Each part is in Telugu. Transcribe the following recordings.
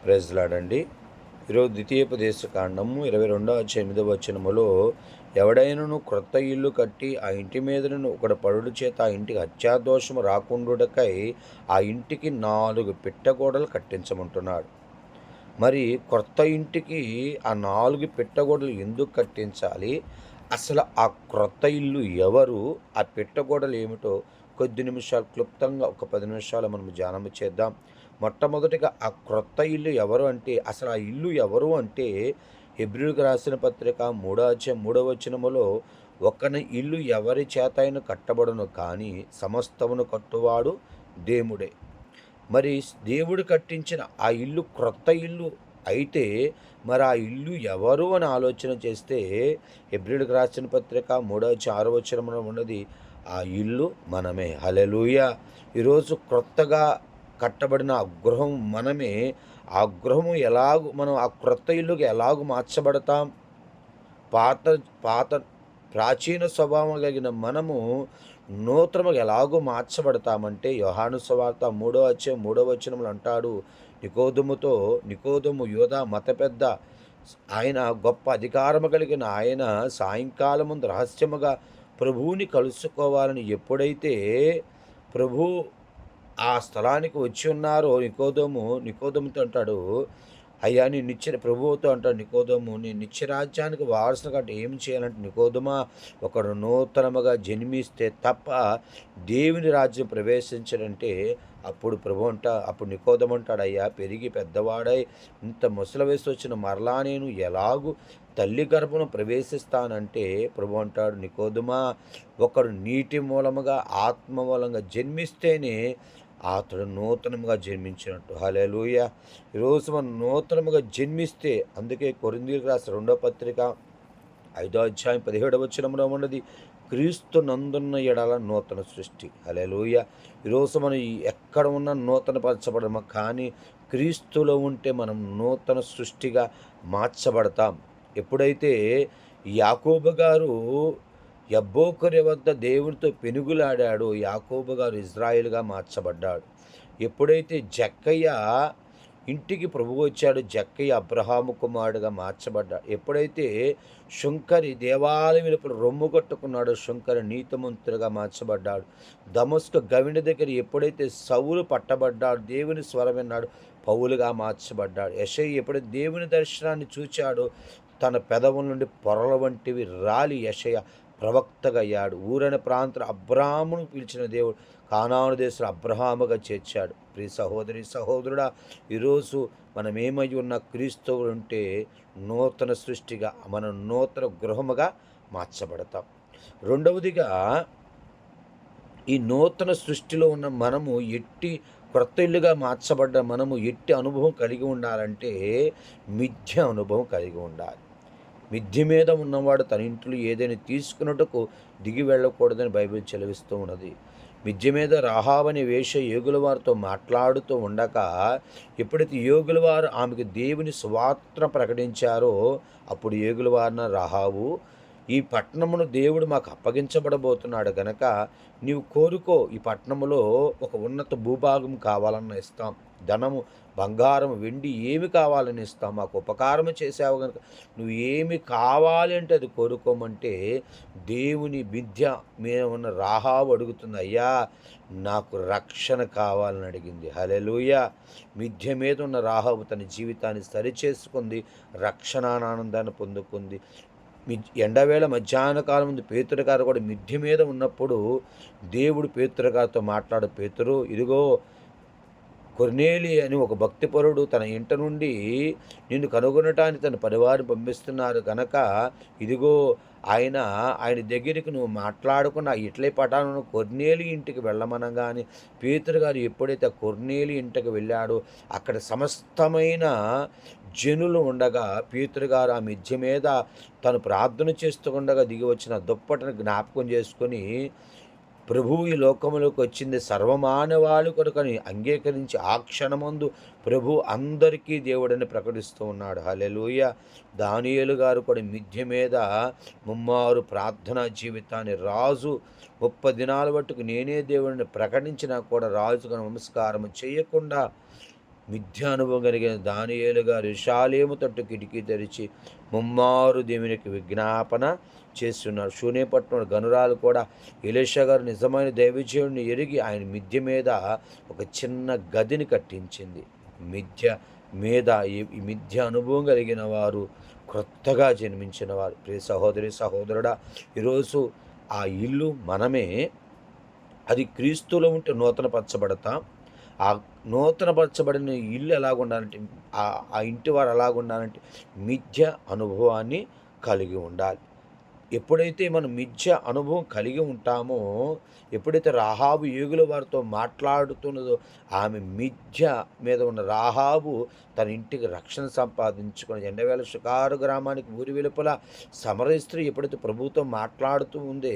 Praise lord. ఈరోజు ద్వితీయోపదేశ కాండము 22:8 ఎవడైనను క్రొత్త ఇల్లు కట్టి ఆ ఇంటి మీదను ఒకడు పడుడు చేత ఆ ఇంటికి హత్యాదోషము రాకుండుటకై ఆ ఇంటికి 4 పిట్టగోడలు కట్టించమంటున్నాడు. మరి క్రొత్త ఇంటికి ఆ 4 పిట్టగోడలు ఎందుకు కట్టించాలి? అసలు ఆ క్రొత్త ఇల్లు ఎవరు? ఆ పిట్టగోడలు ఏమిటో కొద్ది నిమిషాలు క్లుప్తంగా ఒక 10 నిమిషాలు మనం ధ్యానం చేద్దాం. మొట్టమొదటిగా ఆ క్రొత్త ఇల్లు ఎవరు అంటే, అసలు ఆ ఇల్లు ఎవరు అంటే, హెబ్రీయులకు రాసిన పత్రిక 3:3 ఒకని ఇల్లు ఎవరి చేతైన కట్టబడును కానీ సమస్తమును కట్టువాడు దేవుడే. మరి దేవుడు కట్టించిన ఆ ఇల్లు క్రొత్త ఇల్లు అయితే మరి ఆ ఇల్లు ఎవరు అని ఆలోచన చేస్తే హెబ్రీయులకు రాసిన పత్రిక 3:6 ఉన్నది, ఆ ఇల్లు మనమే. హల్లెలూయా. ఈరోజు క్రొత్తగా కట్టబడిన ఆ గృహం మనమే. ఆ గృహము మనం ఆ క్రొత్త ఇల్లుగా ఎలాగూ మార్చబడతాం? పాత పాత ప్రాచీన స్వభావం కలిగిన మనము నూతనముగా ఎలాగో మార్చబడతామంటే, యోహాను సువార్త 3:3 అంటాడు, నికోదెము యూదా మత పెద్ద, ఆయన గొప్ప అధికారము కలిగిన ఆయన సాయంకాలం ముందు రహస్యముగా ప్రభువుని కలుసుకోవాలని ఎప్పుడైతే ప్రభు ఆ స్థలానికి వచ్చి ఉన్నారో, నికోదెముతో అంటాడు, అయ్యా ప్రభువుతో అంటాడు నికోదెము, నేను నిత్యరాజ్యానికి వారసుగా అంటే ఏమి చేయాలంటే, నికోదెమా, ఒకడు నూతనముగా జన్మిస్తే తప్ప దేవుని రాజ్యం ప్రవేశించడంటే, అప్పుడు నికోదెము అంటాడు, అయ్యా పెరిగి పెద్దవాడై ఇంత ముసలి వయసు వచ్చిన మరలా నేను ఎలాగూ తల్లి గర్భను ప్రవేశిస్తానంటే, ప్రభు అంటాడు, నికోదెమా, ఒకడు నీటి మూలముగా ఆత్మ మూలంగా జన్మిస్తేనే అతడు నూతనముగా జన్మించినట్టు. హల్లెలూయా. ఈరోజు మనం నూతనముగా జన్మిస్తే, అందుకే కొరింథీయులకు రాసిన 2వ పత్రిక 5:17 ఉన్నది, క్రీస్తు నందున్న ఎడల నూతన సృష్టి. హల్లెలూయా. ఈరోజు మనం ఎక్కడ ఉన్నా నూతన పరచబడము, కానీ క్రీస్తులో ఉంటే మనం నూతన సృష్టిగా మార్చబడతాం. ఎప్పుడైతే యాకోబు గారు యబ్బోకరు వద్ద దేవునితో పెనుగులాడాడో, యాకోబు గారు ఇజ్రాయేలుగా మార్చబడ్డాడు. ఎప్పుడైతే జక్కయ్య ఇంటికి ప్రభువు వచ్చాడు, జక్కయ్య అబ్రహాము కుమారుడుగా మార్చబడ్డాడు. ఎప్పుడైతే శుంకరి దేవాలయం వెలుపల రొమ్ము కట్టుకున్నాడో, శుంకరి నీతిమంతుడుగా మార్చబడ్డాడు. దమస్కు గవిని దగ్గర ఎప్పుడైతే సౌలు పట్టబడ్డాడు, దేవుని స్వరం విన్నాడు, పౌలుగా మార్చబడ్డాడు. యెషయా ఎప్పుడైతే దేవుని దర్శనాన్ని చూచాడో, తన పెదవుల నుండి పొరల వంటివి రాలి యెషయా ప్రవక్తగా అయ్యాడు. ఊరని ప్రాంతం అబ్రాహామును పిలిచిన దేవుడు కానాను దేశంలో అబ్రహాముగా చేర్చాడు. ప్రియ సహోదరి సహోదరుడా, ఈరోజు మనం ఏమై ఉన్న క్రీస్తువులు ఉంటే నూతన సృష్టిగా, మనం నూతన గృహముగా మార్చబడతాం. రెండవదిగా, ఈ నూతన సృష్టిలో ఉన్న మనము క్రొత్త ఇల్లుగా మార్చబడ్డ మనము ఎట్టి అనుభవం కలిగి ఉండాలంటే, మిథ్య అనుభవం కలిగి ఉండాలి. మిద్ది మీద ఉన్నవాడు తన ఇంట్లో ఏదైనా తీసుకున్నట్టుకు దిగి వెళ్ళకూడదని బైబిల్ చెలవిస్తూ ఉన్నది. మిద్ది మీద రాహాబనే వేశ్య యోగుల వారితో మాట్లాడుతూ ఉండగా, ఎప్పుడైతే యోగుల వారు ఆమెకు దేవుని సువార్త ప్రకటించారో, అప్పుడు యోగుల వారిన రాహాబు, ఈ పట్టణమును దేవుడు మాకు అప్పగించబడబోతున్నాడు గనక నీవు కోరుకో, ఈ పట్టణములో ఒక ఉన్నత భూభాగం కావాలన్న ఇస్తాం, ధనము బంగారం వెండి ఏమి కావాలని ఇస్తాం, మాకు ఉపకారం చేసావు కనుక నువ్వు ఏమి కావాలి అంటే అది కోరుకోమంటే, దేవుని విద్య మీద ఉన్న రాహాబు అడుగుతుంది, అయ్యా నాకు రక్షణ కావాలని అడిగింది. హల్లెలూయా. మిథ్య మీద ఉన్న రాహాబు తన జీవితాన్ని సరిచేసుకుంది, రక్షణానందాన్ని పొందుకుంది. ఎండవేళ మధ్యాహ్న కాలం ముందు పేతురు గారు కూడా మిద్ది మీద ఉన్నప్పుడు దేవుడు పేతురు గారితో మాట్లాడు, పేతురు, ఇదిగో కొర్నేలి అని ఒక భక్తిపరుడు తన ఇంట నుండి నిన్ను కనుగొనటానికి తన పరివారం పంపిస్తున్నారు కనుక, ఇదిగో ఆయన దగ్గరికి నువ్వు మాట్లాడుకున్న ఇట్లే పటాలను కొర్నేలి ఇంటికి వెళ్ళమనగానే పేతురు గారు ఎప్పుడైతే కొర్నేలి ఇంటికి వెళ్ళాడో, అక్కడ సమస్తమైన జనులు ఉండగా పేతురు గారు ఆ మిద్య మీద తను ప్రార్థన చేస్తూ ఉండగా దిగి వచ్చిన దుప్పటను జ్ఞాపకం చేసుకొని, ప్రభువు ఈ లోకములోకి వచ్చింది సర్వమానవాళి కొరకని అంగీకరించి ఆ క్షణమందు ప్రభు అందరికీ దేవుడని ప్రకటిస్తూ ఉన్నాడు. హల్లెలూయా. దానియేలు గారు కూడా మిద్య మీద ముమ్మారు ప్రార్థనా జీవితాన్ని, రాజు 30 దినాల మట్టుకు నేనే దేవుడిని ప్రకటించినా కూడా రాజుగా నమస్కారం చేయకుండా మిథ్యానుభవం కలిగిన దానియేలు గారు యెరూషలేము తట్టు కిటికీ తెరిచి ముమ్మారు దేవునికి విజ్ఞాపన చేస్తున్నారు. శూన్యపట్నం గనురాలు కూడా ఎలీషా గారు నిజమైన దైవజనుడిని ఎరిగి ఆయన మిద్దె మీద ఒక చిన్న గదిని కట్టించింది. మిథ్య మీద ఈ మిథ్య అనుభవం కలిగిన వారు క్రొత్తగా జన్మించిన వారు. ప్రియ సహోదరి సహోదరుడా, ఈరోజు ఆ ఇల్లు మనమే. అది క్రీస్తులో ఉంటే నూతనపరచబడతాం. ఆ నూతనపరచబడిన ఇల్లు ఎలాగుండాలంటే, ఆ ఇంటి వారు ఎలాగుండాలంటే మిథ్య అనుభవాన్ని కలిగి ఉండాలి. ఎప్పుడైతే మనం మిథ్య అనుభవం కలిగి ఉంటామో, ఎప్పుడైతే రాహాబు ఏగుల వారితో మాట్లాడుతున్నదో, ఆమె మిథ్య మీద ఉన్న రాహాబు తన ఇంటికి రక్షణ సంపాదించుకొని ఎండవేళ షికారు గ్రామానికి ఊరి వెలుపల సమరయ స్త్రీ ఎప్పుడైతే ప్రభువుతో మాట్లాడుతూ ఉందే,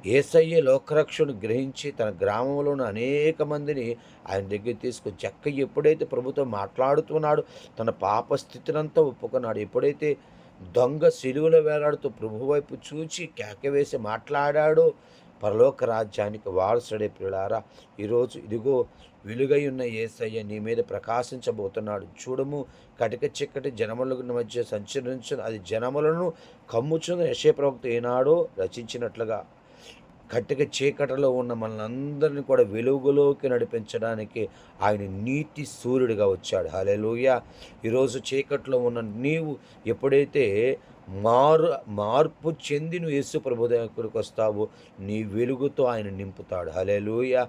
యేసయ్యే లోకరక్షణను గ్రహించి తన గ్రామంలోని అనేక మందిని ఆయన దగ్గర తీసుకొని జక్కయ్య ఎప్పుడైతే ప్రభుతో మాట్లాడుతున్నాడు, తన పాప స్థితినంతా ఒప్పుకున్నాడు. ఎప్పుడైతే దొంగ సిలువలో వేలాడుతూ ప్రభు వైపు చూచి కేకవేసి మాట్లాడాడో, పరలోక రాజ్యానికి వారసుడే. ప్రియులారా, ఈరోజు ఇదిగో వెలుగై ఉన్న యేసయ్య నీ మీద ప్రకాశించబోతున్నాడు. చూడము, కటిక చిక్కటి జనముల మధ్య సంచరించు, అది జనములను కమ్ముచున్న యెషయా ప్రవక్త ఏనాడో రచించినట్లుగా కట్టిక చీకటిలో ఉన్న మనందరినీ కూడా వెలుగులోకి నడిపించడానికి ఆయన నీతి సూర్యుడిగా వచ్చాడు. హల్లెలూయా. ఈరోజు చీకట్లో ఉన్న నీవు ఎప్పుడైతే మార్పు చెంది నువ్వు యేసు ప్రభు దగ్గరికి వస్తావో, నీ వెలుగుతో ఆయన నింపుతాడు. హల్లెలూయా.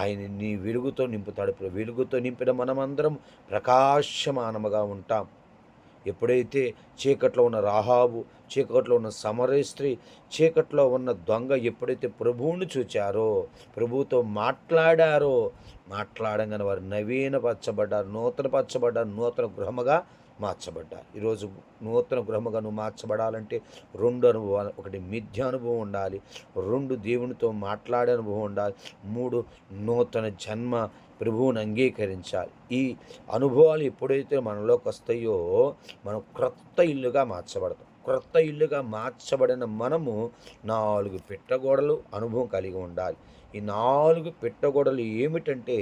ఆయన నీ వెలుగుతో నింపుతాడు. వెలుగుతో నింపిన మనమందరం ప్రకాశమానముగా ఉంటాం. ఎప్పుడైతే చీకట్లో ఉన్న రాహాబు, చీకట్లో ఉన్న సమరయ స్త్రీ, చీకట్లో ఉన్న దొంగ ఎప్పుడైతే ప్రభువుని చూచారో, ప్రభువుతో మాట్లాడంగానే వారు నవీనపరచబడ్డారు, నూతన గృహముగా మార్చబడ్డారు. ఈరోజు నూతన గృహముగా నువ్వు మార్చబడాలంటే 2 అనుభవాలు. 1 మిథ్య అనుభవం ఉండాలి, 2 దేవునితో మాట్లాడే అనుభవం ఉండాలి, 3 నూతన జన్మ, ప్రభువుని అంగీకరించాలి. ఈ అనుభవాలు ఎప్పుడైతే మనలోకి వస్తాయో, మనం క్రొత్త ఇల్లుగా మార్చబడతాం. క్రొత్త ఇల్లుగా మార్చబడిన మనము 4 పిట్టగోడలు అనుభవం కలిగి ఉండాలి. ఈ 4 పిట్టగోడలు ఏమిటంటే,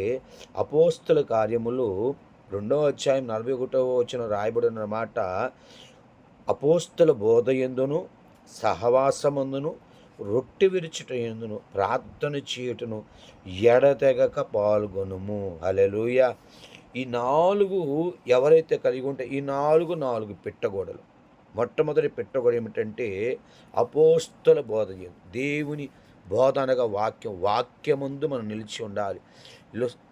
అపోస్తుల కార్యములు 2వ అధ్యాయం 41వ వచనం రాయబడిన మాట, అపోస్తుల బోధ యందును, సహవాసమందును, రొట్టె విరుచుట యందును, ప్రార్థన చేయుటను ఎడతెగక పాల్గొనుము. హల్లెలూయా. ఈ 4 ఎవరైతే కలిగి ఉంటే, ఈ 4 పిట్టగోడలు. మొట్టమొదటి పిట్టగోడ ఏమిటంటే, అపోస్తుల బోధ యందు, దేవుని బోధ అనగా వాక్యమందు మనం నిలిచి ఉండాలి.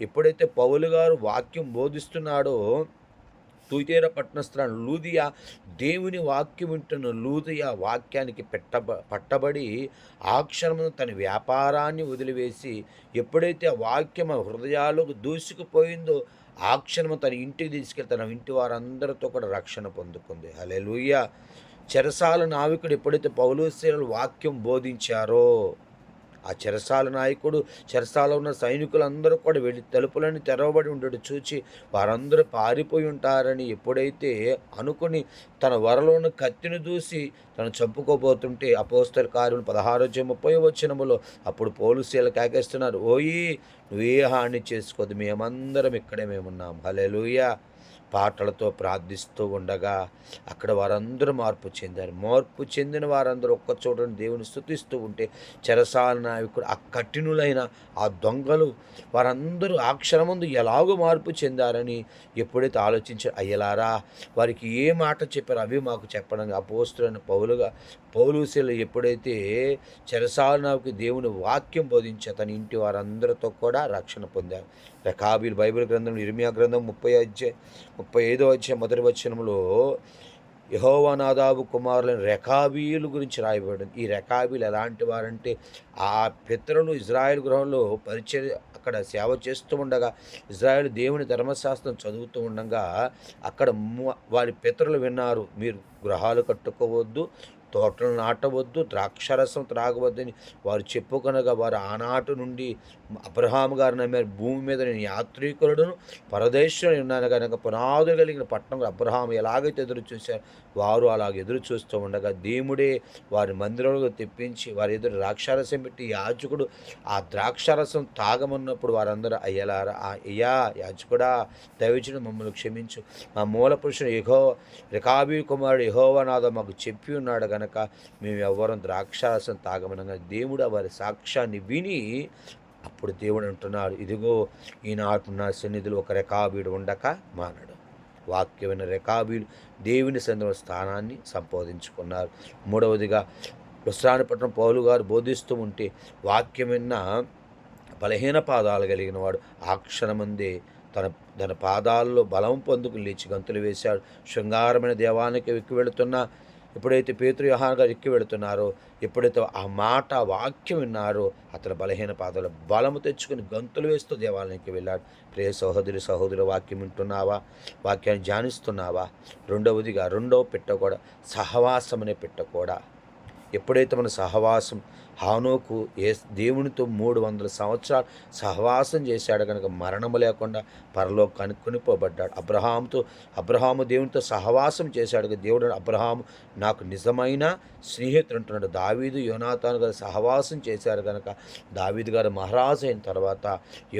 ఎప్పుడైతే పౌలు గారు వాక్యం బోధిస్తున్నాడో, తుయతీర పట్టణస్థురాలు లూదియా దేవుని వాక్యం వింటున్న లూదియా వాక్యానికి పట్టబడి ఆ క్షణమున తన వ్యాపారాన్ని వదిలివేసి, ఎప్పుడైతే ఆ వాక్యం హృదయాలకు దూసుకుపోయిందో, ఆ క్షణము తన ఇంటికి తీసుకెళ్ళి తన ఇంటి వారందరితో కూడా రక్షణ పొందుకుంది. హల్లెలూయా. చెరసాల నావికుడు ఎప్పుడైతే పౌలు శీలలు వాక్యం బోధించారో, ఆ చెరసాల నాయకుడు, చెరసాల ఉన్న సైనికులందరూ కూడా వెళ్ళి తలుపులన్నీ తెరవబడి ఉండడు చూచి వారందరూ పారిపోయి ఉంటారని ఎప్పుడైతే అనుకుని తన వరలోని కత్తిని దూసి తను చంపుకోబోతుంటే, అపోస్తల కార్యములు 16:30 వచనములో అప్పుడు పోలీసులు కేకేస్తున్నారు, ఓయి నువ్వే హాని చేసుకోదు, మేమందరం ఇక్కడే మేమున్నాం. హల్లెలూయా. పాటలతో ప్రార్థిస్తూ ఉండగా అక్కడ వారందరూ మార్పు చెందారు. మార్పు చెందిన వారందరూ ఒక్కచోటని దేవుని స్తుతిస్తూ ఉంటే, చెరసాల నాయకుడు, ఆ కఠినులైన ఆ దొంగలు వారందరూ ఆ క్షణమందు ఎలాగో మార్పు చెందారని ఎప్పుడైతే ఆలోచించారు, అయ్యలారా వారికి ఏ మాట చెప్పారో అవి మాకు చెప్పడం. అపోస్తలుడైన పౌలుశీలు ఎప్పుడైతే చెరసాల నాయకుడికి దేవుని వాక్యం బోధించి తన ఇంటి వారందరితో కూడా రక్షణ పొందారు. రెకాబీలు బైబిల్ గ్రంథం ఇర్మియా గ్రంథం 35వ అధ్యాయం మొదటి వచనంలో యెహోవా నాదాబు కుమారులైన రెకాబీలు గురించి రాయబడింది. ఈ రెకాబీలు ఎలాంటి వారంటే, ఆ పితరులు ఇజ్రాయెల్ గృహంలో పరిచర్య అక్కడ సేవ చేస్తూ ఉండగా, ఇజ్రాయెల్ దేవుని ధర్మశాస్త్రం చదువుతూ ఉండగా అక్కడ వారి పితరులు విన్నారు, మీరు గృహాలు కట్టుకోవద్దు, తోటలు నాటవద్దు, ద్రాక్షారసం త్రాగవద్దని వారు చెప్పుకొనగా వారు ఆనాటి నుండి అబ్రహాము గారు నమ్మారు. భూమి మీద నేను యాత్రికులను పరదేశంలో ఉన్నాను కనుక పునాదులు కలిగిన పట్టణం అబ్రహాము ఎలాగైతే ఎదురు చూశారు, వారు అలాగ ఎదురు చూస్తూ ఉండగా దేవుడే వారి మందిరంలో తెప్పించి వారి ఎదురు ద్రాక్షారసం పెట్టి యాజకుడు ఆ ద్రాక్షారసం తాగమన్నప్పుడు వారందరూ అయ్యలారా, అయ్యా యాజకుడా దయచేసి మమ్మల్ని క్షమించు, మా మూల పురుషుడు రేకాబీ కుమారుడు యెహోవానాథ మాకు చెప్పి ఉన్నాడు గనక మేము ఎవ్వరం ద్రాక్షారసం తాగమనగా దేవుడు వారి సాక్ష్యాన్ని విని అప్పుడు దేవుడు అంటున్నాడు, ఇదిగో ఈనాటి నా సన్నిధిలో ఒక రేకాబీడు ఉండక మానడు. వాక్యమైన రేకాబీలు దేవుని సన్నిధిలో స్థానాన్ని సంపాదించుకున్నారు. మూడవదిగా విశ్రాంతిపట్నం పౌలు గారు బోధిస్తూ ఉంటే వాక్యమైన బలహీన పాదాలు కలిగిన వాడు ఆ క్షణమందే తన పాదాల్లో బలం పొందుకు లేచి గంతులు వేశాడు. శృంగారమైన దేవానికి ఎక్కి వెళుతున్నా ఎప్పుడైతే పేతురు యోహాను గారు ఎక్కి వెళుతున్నారో, ఎప్పుడైతే ఆ మాట వాక్యం విన్నారో అతని బలహీన పాదాలు బలము తెచ్చుకుని గంతులు వేస్తూ దేవాలయానికి వెళ్ళాడు. ప్రియ సహోదరి వాక్యం వింటున్నావా? వాక్యాన్ని ధ్యానిస్తున్నావా? రెండవదిగా రెండవ పెట్ట కూడా సహవాసం అనే పెట్ట కూడా. ఎప్పుడైతే మన సహవాసం హానోకు దేవునితో 300 సంవత్సరాలు సహవాసం చేశాడు కనుక మరణము లేకుండా పరలోకానికి కొనిపోబడ్డాడు. అబ్రహాము దేవునితో సహవాసం చేశాడు. దేవుడు అబ్రహాము నాకు నిజమైన స్నేహితుడు అంటున్నాడు. దావీదు యోనాతాను గారు సహవాసం చేశారు కనుక దావీదు గారు మహారాజు అయిన తర్వాత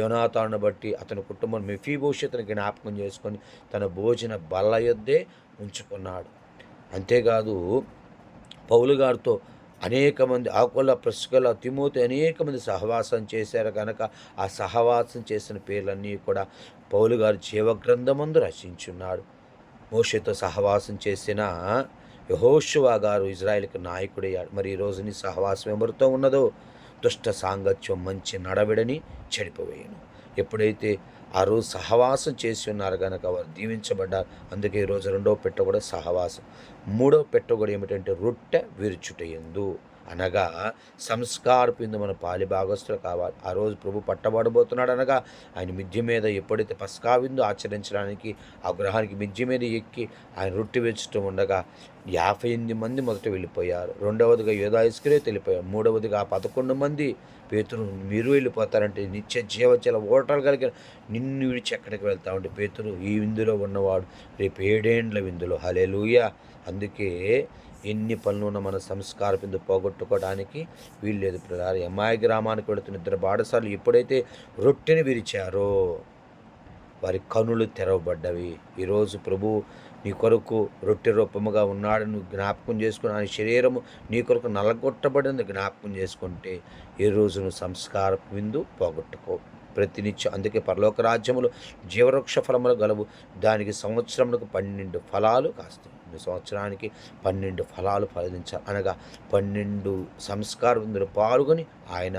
యోనాతాను బట్టి అతని కుటుంబం మెఫీబోషెతుని జ్ఞాపకం చేసుకొని తన భోజన బల్ల యొద్దే ఉంచుకున్నాడు. అంతేకాదు పౌలు గారితో అనేక మంది ఆకుల ప్రిస్కిల్ల తిమోతి అనేక మంది సహవాసం చేశారు కనుక ఆ సహవాసం చేసిన పేర్లన్నీ కూడా పౌలు గారు జీవగ్రంథమందు రచించున్నాడు. మోషేతో సహవాసం చేసిన యెహోషువ గారు ఇజ్రాయెల్కి నాయకుడయ్యాడు. మరి ఈరోజు నీ సహవాసం ఎవరితో ఉన్నదో దుష్ట సాంగత్యం మంచి నడవిడని చెడిపోయాను. ఎప్పుడైతే ఆ రోజు సహవాసం చేసి ఉన్నారు కనుక వారు దీవించబడ్డారు. అందుకే ఈరోజు రెండవ పెట్ట కూడా సహవాసం. మూడవ పెట్ట కూడా ఏమిటంటే రొట్టె విరుచుటయందు, అనగా సంస్కారపిందు మన పాలి భాగస్తులు కావాలి. ఆ రోజు ప్రభు పట్టబడబోతున్నాడు అనగా ఆయన మిద్య మీద ఎప్పుడైతే పస్కా విందు ఆచరించడానికి ఆ గృహానికి మిద్య మీద ఎక్కి ఆయన రొట్టె వేచడం ఉండగా 58 మంది మొదట వెళ్ళిపోయారు. రెండవదిగా యూదా ఇస్కరియోతు వెళ్ళిపోయారు. మూడవదిగా 11 మంది పేతురు మీరు వెళ్ళిపోతారంటే నిత్య జీవజల ఓటలు కలిగిన నిన్ను విడిచి ఎక్కడికి వెళ్తామంటే పేతురు ఈ విందులో ఉన్నవాడు రేపు 7 ఏండ్ల విందులో. హల్లెలూయా. అందుకే ఎన్ని పనులున్న మన సంస్కార బిందు పోగొట్టుకోవడానికి వీల్లేదు. ప్రధాన ఎమ్మాయి గ్రామానికి వెళుతున్న 2 బాటసార్లు ఎప్పుడైతే రొట్టెని విరిచారో వారి కనులు తెరవబడ్డవి. ఈరోజు ప్రభు నీ కొరకు రొట్టె రూపముగా ఉన్నాడు, నువ్వు జ్ఞాపకం చేసుకుని ఆయన శరీరము నీ కొరకు నలగొట్టబడింది జ్ఞాపకం చేసుకుంటే ఈ రోజు నువ్వు సంస్కార విందు పోగొట్టుకో ప్రతినిత్యం. అందుకే పరలోక రాజ్యములు జీవవృక్ష ఫలములు గలవు, దానికి సంవత్సరములకు 12 ఫలాలు కాస్తాయి. సంవత్సరానికి 12 ఫలాలు ఫలించాలి, అనగా 12 సంస్కార విందులు పాల్గొని ఆయన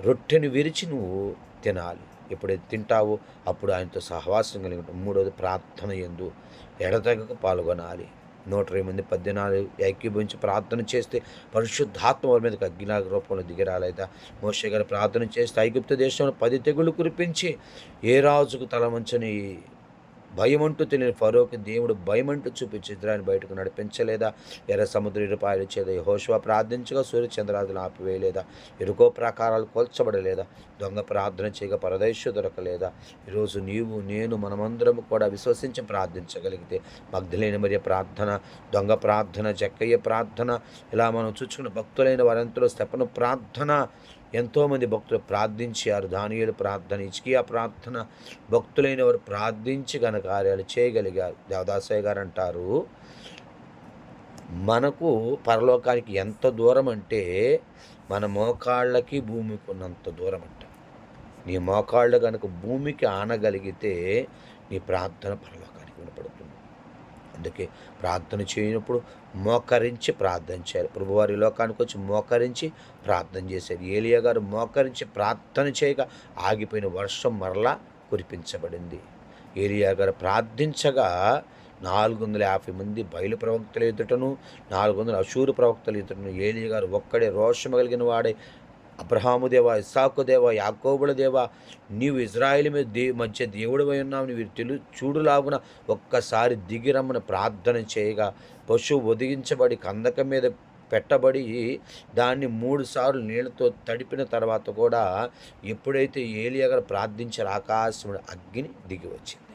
రొట్టెని విరిచి నువ్వు తినాలి. ఎప్పుడైతే తింటావో అప్పుడు ఆయనతో సహవాసం కలిగి ఉంటావు. మూడవది ప్రార్థన యందు ఎడతెగక పాల్గొనాలి. 120 మంది 14 ఏకీభవించి ప్రార్థన చేస్తే పరిశుద్ధాత్మ వారి మీదకి అగ్నిలాగ రూపంలో దిగిరాలేదా? మోషే గారు ప్రార్థన చేస్తే ఐగుప్తు దేశంలో 10 తెగుళ్ళు కురిపించి ఏ రాజుకు తలవంచని భయమంటూ తెలియని ఫరోకి దేవుడు భయమంటూ చూపించి ఇజ్రాయిల్ని బయటకు నడిపించలేదా? ఎర్ర సముద్ర ఇరుపాయలు చేదా? యెహోషువ ప్రార్థించగా సూర్యచంద్రాదులు ఆపివేయలేదా? ఇరుకో ప్రాకారాలు కోల్చబడలేదా? దొంగ ప్రార్థన చేయగా పరదేశు దొరకలేదా? ఈరోజు నీవు నేను మనమందరం కూడా విశ్వసించి ప్రార్థించగలిగితే మగ్ధలేని మరియ ప్రార్థన, దొంగ ప్రార్థన, జక్కయ్య ప్రార్థన, ఇలా మనం చూసుకున్న భక్తులైన వారంతలో స్తెఫను ప్రార్థన, ఎంతోమంది భక్తులు ప్రార్థించారు. దానియేలు ప్రార్థన, హిజ్కియా ప్రార్థన, భక్తులైన వారు ప్రార్థించి ఘన కార్యాలు చేయగలిగారు. దేవదాసయ్య గారు అంటారు, మనకు పరలోకానికి ఎంత దూరం అంటే మన మోకాళ్ళకి భూమికి ఉన్నంత దూరం అంట. నీ మోకాళ్ళు కనుక భూమికి ఆనగలిగితే నీ ప్రార్థన పరలోకానికి వినపడుతుంది. అందుకే ప్రార్థన చేయనప్పుడు మోకరించి ప్రార్థన చేయాలి. ప్రభువారి లోకానికి వచ్చి మోకరించి ప్రార్థన చేశారు. ఏలియా గారు మోకరించి ప్రార్థన చేయగా ఆగిపోయిన వర్షం మరలా కురిపించబడింది. ఏలియా గారు ప్రార్థించగా 450 మంది బయలు ప్రవక్తల ఎదుటను 400 అశూరు ప్రవక్తల ఎదుటను ఏలియా గారు ఒక్కడే రోషము కలిగిన వాడే, అబ్రహాము దేవా, ఇస్సాకు దేవా, యాకోబుల దేవా, నీవు ఇజ్రాయేలు మధ్య దేవుడివై ఉన్నావు, నీవు చూడులాగున ఒక్కసారి దిగిరమ్మని ప్రార్థన చేయగా పశువు ఒదిగించబడి కందకం మీద పెట్టబడి దాన్ని 3 సార్లు నీళ్ళతో తడిపిన తర్వాత కూడా ఎప్పుడైతే ఏలియా గారు ప్రార్థించారో ఆకాశం అగ్ని దిగి వచ్చింది.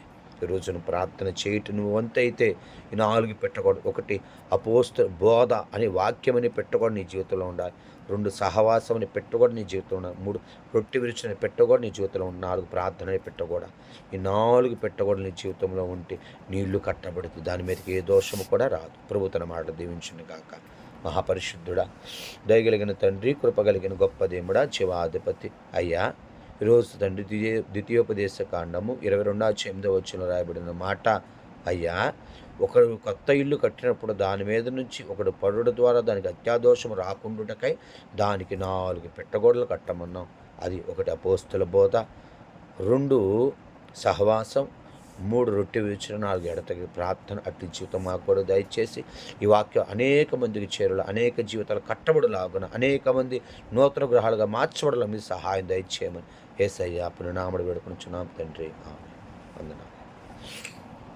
ఈరోజున ప్రార్థన చేయటం నువ్వు వంతైతే ఈ 4 పెట్టకూడదు. 1 అపోస్తల బోధ అనే వాక్యం అని పెట్టకూడదు నీ జీవితంలో ఉండాలి. 2 సహవాసం అని పెట్టకూడదు నీ జీవితంలో ఉండాలి. 3 రొట్టె విరుచుని పెట్టకూడదు నీ జీవితంలో ఉండాలి. 4 ప్రార్థన అని పెట్టకూడదు. ఈ 4 పెట్టకూడదు నీ జీవితంలో ఉంటే నీళ్లు కట్టబడుతుంది. దాని మీదకి ఏ దోషము కూడా రాదు. ప్రభు తన మాటలు దీవించును గాక. మహాపరిశుద్ధుడా, దయగలిగిన తండ్రి, కృపగలిగిన గొప్ప దేవుడా, జీవాధిపతి అయ్యా, ఈరోజు తండ్రి ద్వితీయోపదేశ కాండము 22:8 రాయబడిన మాట అయ్యా, ఒకడు కొత్త ఇల్లు కట్టినప్పుడు దాని మీద నుంచి ఒకడు పడుట ద్వారా దానికి అత్యాదోషం రాకుండాటకై దానికి 4 పెట్టగోడలు కట్టమన్నాం. అది 1 అపోస్తల బోధ, 2 సహవాసం, 3 రొట్టె విరుచున, 4 ఎడతెగని ప్రార్థన. అట్టి జీవితం మాకు కూడా దయచేసి ఈ వాక్యం అనేక మందికి చేరుల, అనేక జీవితాలు కట్టబడులాగున, అనేక మంది నూతన గృహాలుగా మార్చబడలా మీ సహాయం దయచేయమని యేసయ్య పుననామమున వేడుకొనుచున్నాం తండ్రి. ఆమేన్. వందనాలు.